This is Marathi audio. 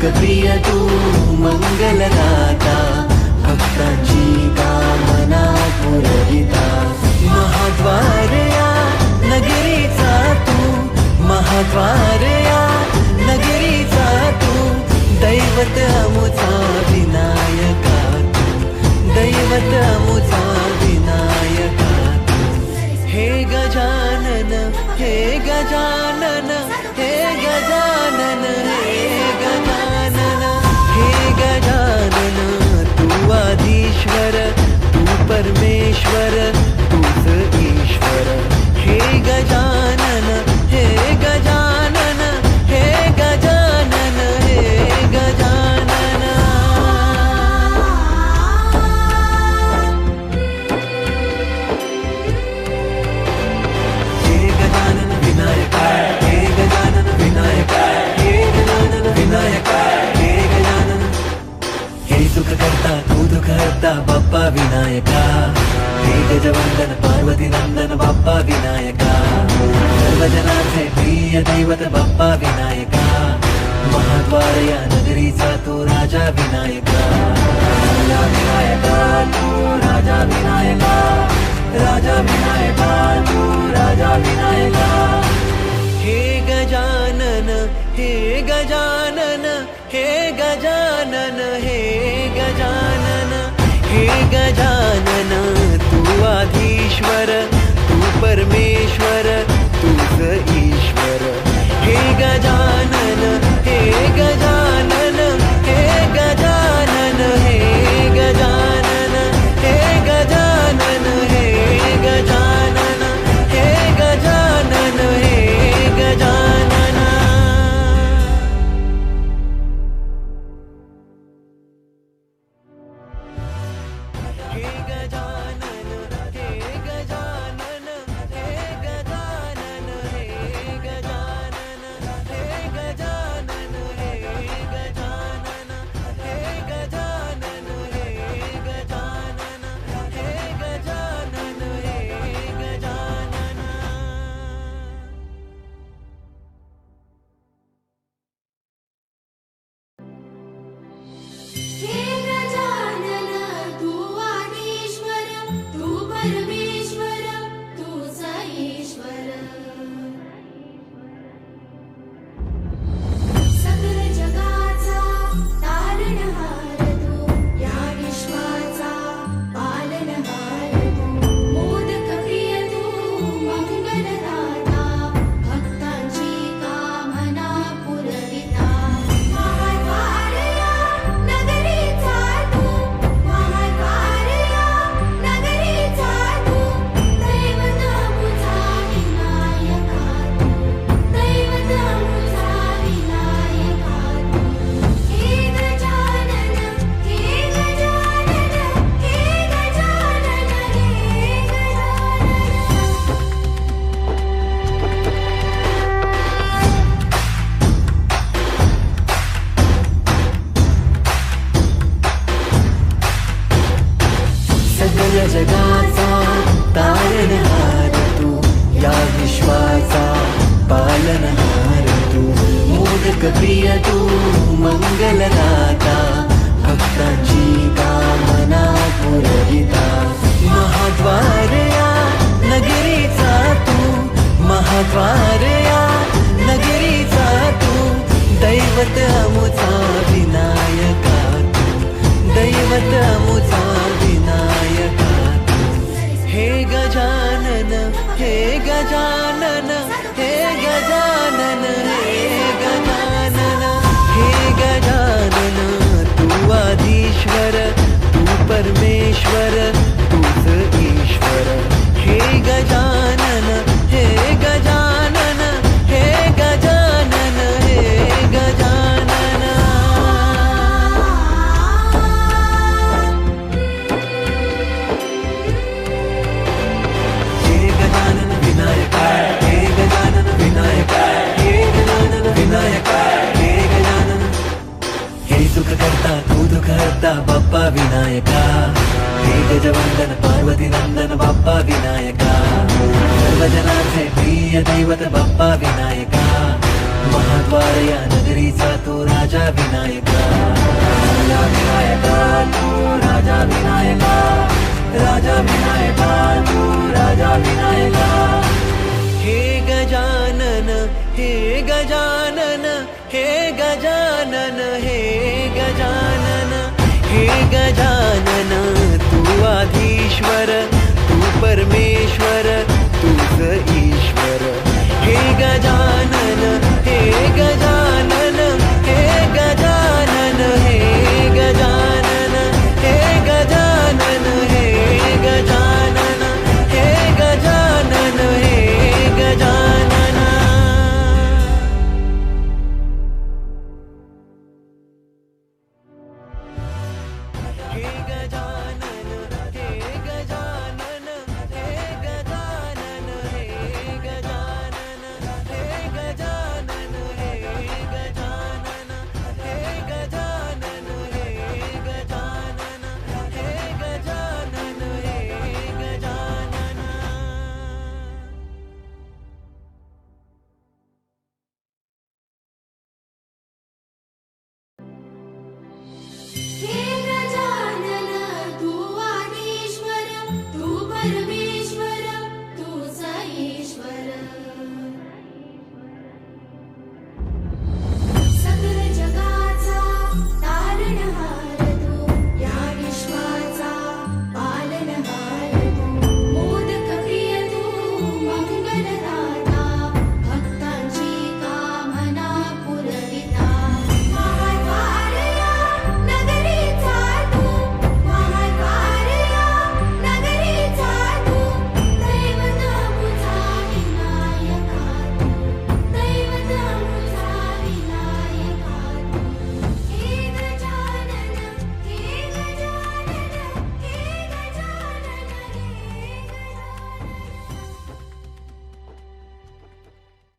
मोदक प्रिय तू मंगलदाता, भक्तांची कामना पुरविता. महाद्वार या नगरीचा तू, महाद्वार या नगरीचा तू, दैवत अमुचा विनायका तू, दैवत अमुचा विनायका तू. हे गजानन, हे गजानन, हे गजानन, हे गजानन, हे गजानन. तू आधीश्वर, तू परमेश्वर, तूच ईश्वर. हे गजानन, हे गजानन, हे गजानन, हे गजानन. हे गजानन विनायका, हे गजानन विनायका, हे गजानन विनायका, हे गजानन. हे सुख करता तू दुःख हरता बाप्पा विनायका. हे गजवंदन पार्वती नंदन बाप्पा विनायका. सर्वजनांचे प्रिय दैवत बाप्पा विनायका. महाद्वार या नगरीचा तू राजा विनायका. राजा विनायका तू राजा विनायका, राजा विनायका तू राजा विनायका. हे गजानन, हे गजानन, हे गजानन, हे गजानन, हे गजानन. तू आधीश्वर, तू परमेश्वर, तूच ईश्वर. हे गजानन, हे गजानन, हे गजानन, हे गजानन, हे गजानन, हे गजानन, हे गजानन, हे गजानन. हे गजानन, हे गजानन, हे गजानन, हे गजानन, हे गजानन, हे गजानन, हे गजानन, हे गजानन, हे गजानन, हे गजानन. हे गजानन तू आदिश्वर, तू परमेश्वर, तूच ईश्वर. सकल जगाचा तारणहार तू, या विश्वाचा पालनहार तू. मोदक प्रिय तू मंगलदाता, भक्तांची कामना पुरविता. महाद्वार या नगरीचा तू, महाद्वार या नगरीचा तू, दैवत अमुचा विनायका तू, दैवत अमुचा विनायका तू. हे गजानन, हे गजानन, हे गजानन, हे सगळ जगाचा तारणहार तू, या विश्वाचा पालनहार तू. मोदक प्रिय तू मंगलदाता, भक्तांची कामना पुरविता. महाद्वार या नगरीचा तू, महाद्वार या नगरीचा तू, दैवत अमुचा विनायका तू, दैवत अमुचा विनायका तू. हे गजानन, हे गजानन, हे गजानन, हे गजानन, हे गजानन. तू आधीश्वर, तू परमेश्वर, तूच ईश्वर. हे गजानन, हे गजानन, हे गजानन, हे गजानन. हे गजानन विनायका, हे गजानन विनायका, हे गजानन विनायका, हे गजानन. हे सुख करता तू दुःख हरता बाप्पा विनायका. हे गजवंदन पार्वती नंदन बाप्पा विनायका. सर्वजनांचे प्रिय दैवत बाप्पा विनायका. महाद्वार या नगरीचा तो राजा विनायका. राजा विनायका तू राजा विनायका. राजा विनायका तू राजा विनायका. हे गजानन हे गजानन हे गजानन हे गजानन हे गजानन तू आधीश्वर तू परमेश्वर तूच ईश्वर. हे गजानन हे गजानन